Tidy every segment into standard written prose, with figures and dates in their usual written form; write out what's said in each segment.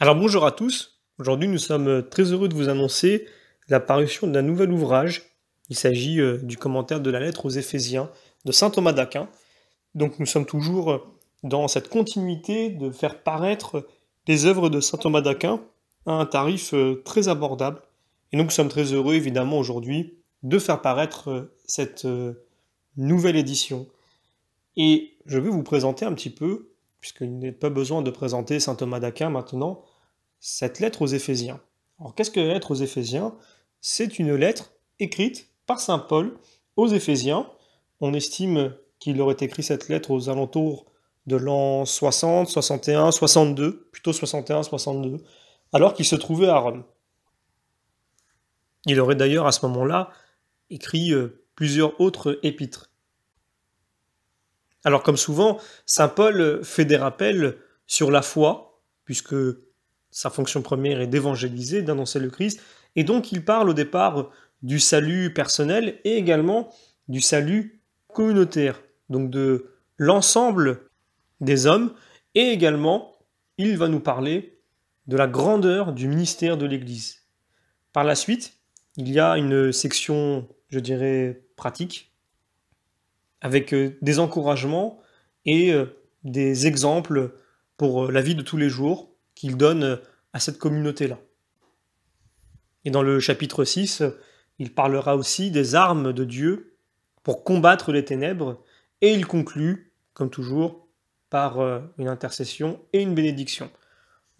Alors bonjour à tous, aujourd'hui nous sommes très heureux de vous annoncer la parution d'un nouvel ouvrage. Il s'agit du commentaire de la lettre aux Éphésiens de saint Thomas d'Aquin. Donc nous sommes toujours dans cette continuité de faire paraître les œuvres de saint Thomas d'Aquin à un tarif très abordable. Et donc nous sommes très heureux évidemment aujourd'hui de faire paraître cette nouvelle édition. Et je vais vous présenter un petit peu, puisqu'il n'est pas besoin de présenter saint Thomas d'Aquin maintenant, cette lettre aux Éphésiens. Alors qu'est-ce que la lettre aux Éphésiens? C'est une lettre écrite par saint Paul aux Éphésiens. On estime qu'il aurait écrit cette lettre aux alentours de l'an 60, 61, 62, plutôt 61, 62, alors qu'il se trouvait à Rome. Il aurait d'ailleurs à ce moment-là écrit plusieurs autres épîtres. Alors comme souvent, saint Paul fait des rappels sur la foi, puisque sa fonction première est d'évangéliser, d'annoncer le Christ, et donc il parle au départ du salut personnel et également du salut communautaire, donc de l'ensemble des hommes, et également il va nous parler de la grandeur du ministère de l'Église. Par la suite, il y a une section, je dirais, pratique, avec des encouragements et des exemples pour la vie de tous les jours qu'il donne à cette communauté-là. Et dans le chapitre 6, il parlera aussi des armes de Dieu pour combattre les ténèbres, et il conclut, comme toujours, par une intercession et une bénédiction.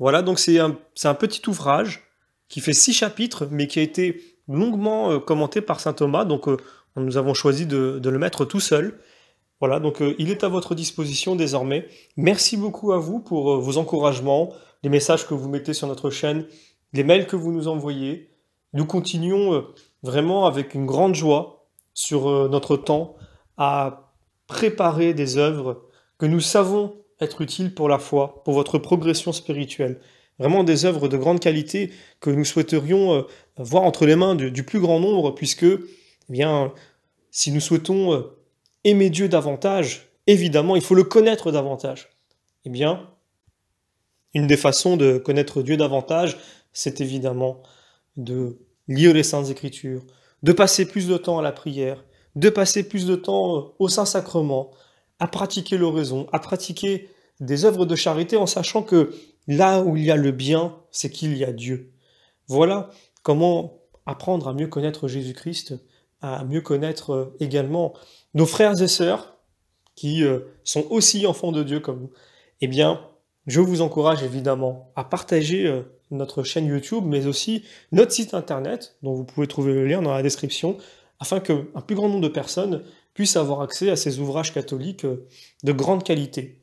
Voilà, donc c'est un petit ouvrage qui fait 6 chapitres, mais qui a été longuement commenté par saint Thomas, donc nous avons choisi de le mettre tout seul. Voilà, donc il est à votre disposition désormais. Merci beaucoup à vous pour vos encouragements, les messages que vous mettez sur notre chaîne, les mails que vous nous envoyez. Nous continuons vraiment avec une grande joie sur notre temps à préparer des œuvres que nous savons être utiles pour la foi, pour votre progression spirituelle. Vraiment des œuvres de grande qualité que nous souhaiterions voir entre les mains du plus grand nombre, puisque, eh bien, si nous souhaitons aimer Dieu davantage, évidemment, il faut le connaître davantage. Eh bien, une des façons de connaître Dieu davantage, c'est évidemment de lire les Saintes Écritures, de passer plus de temps à la prière, de passer plus de temps au Saint-Sacrement, à pratiquer l'oraison, à pratiquer des œuvres de charité en sachant que là où il y a le bien, c'est qu'il y a Dieu. Voilà comment apprendre à mieux connaître Jésus-Christ, à mieux connaître également nos frères et sœurs qui sont aussi enfants de Dieu comme nous. Eh bien, je vous encourage évidemment à partager notre chaîne YouTube, mais aussi notre site internet, dont vous pouvez trouver le lien dans la description, afin qu'un plus grand nombre de personnes puissent avoir accès à ces ouvrages catholiques de grande qualité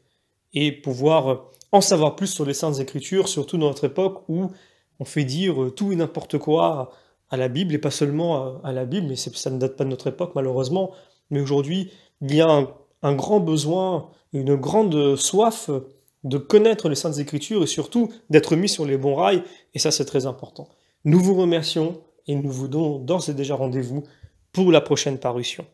et pouvoir en savoir plus sur les Saintes Écritures, surtout dans notre époque où on fait dire tout et n'importe quoi à la Bible, et pas seulement à la Bible, mais ça ne date pas de notre époque malheureusement, mais aujourd'hui, il y a un grand besoin, une grande soif de connaître les Saintes Écritures et surtout d'être mis sur les bons rails, et ça c'est très important. Nous vous remercions et nous vous donnons d'ores et déjà rendez-vous pour la prochaine parution.